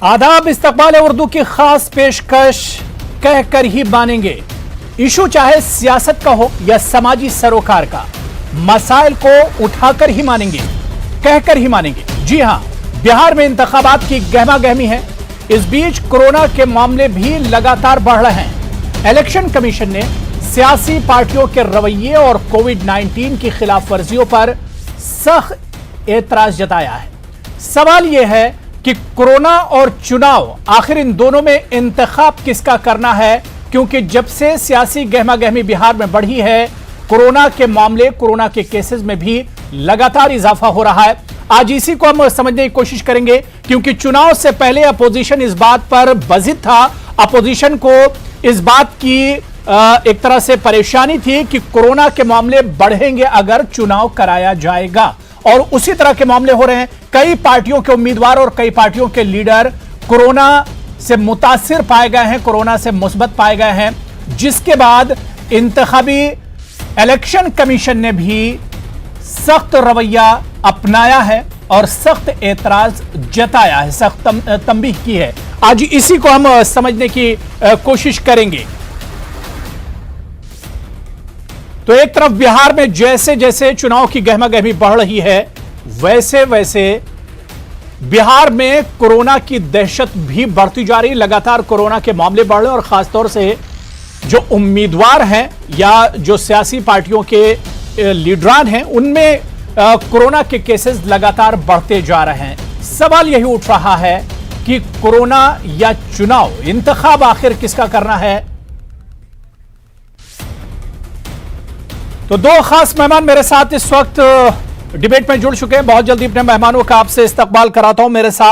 आदाब। इस्तकबाल उर्दू की खास पेशकश कहकर ही मानेंगे। इशू चाहे सियासत का हो या समाजी सरोकार का, मसाइल को उठाकर ही मानेंगे, कहकर ही मानेंगे। जी हां, बिहार में इंतखाबात की गहमा गहमी है। इस बीच कोरोना के मामले भी लगातार बढ़ रहे हैं। इलेक्शन कमीशन ने सियासी पार्टियों के रवैये और कोविड-19 की खिलाफ वर्जियों पर सख्त एतराज जताया है। सवाल यह है कि कोरोना और चुनाव, आखिर इन दोनों में इंतखाब किसका करना है? क्योंकि जब से सियासी गहमा गहमी बिहार में बढ़ी है, कोरोना के मामले, कोरोना के केसेस में भी लगातार इजाफा हो रहा है। आज इसी को हम समझने की कोशिश करेंगे, क्योंकि चुनाव से पहले अपोजिशन इस बात पर बजिद था। अपोजिशन को इस बात की एक तरह से परेशानी थी कि कोरोना के मामले बढ़ेंगे अगर चुनाव कराया जाएगा, और उसी तरह के मामले हो रहे हैं। कई पार्टियों के उम्मीदवार और कई पार्टियों के लीडर कोरोना से मुतासिर पाए गए हैं, कोरोना से मुस्बत पाए गए हैं, जिसके बाद इंतखाबी इलेक्शन कमीशन ने भी सख्त रवैया अपनाया है और सख्त एतराज जताया है, सख्त तंबीह की है। आज इसी को हम समझने की कोशिश करेंगे। तो एक तरफ बिहार में जैसे जैसे चुनाव की गहमा गहमी बढ़ रही है, वैसे वैसे बिहार में कोरोना की दहशत भी बढ़ती जा रही। लगातार कोरोना के मामले बढ़ रहे हैं और खासतौर से जो उम्मीदवार हैं या जो सियासी पार्टियों के लीडरान हैं, उनमें कोरोना के केसेस लगातार बढ़ते जा रहे हैं। सवाल यही उठ रहा है कि कोरोना या चुनाव, इंतखाब आखिर किसका करना है? तो दो खास मेहमान मेरे साथ इस वक्त डिबेट में जुड़ चुके हैं। बहुत जल्दी अपने मेहमानों का आपसे इस्तकबाल कराता हूं। मेरे साथ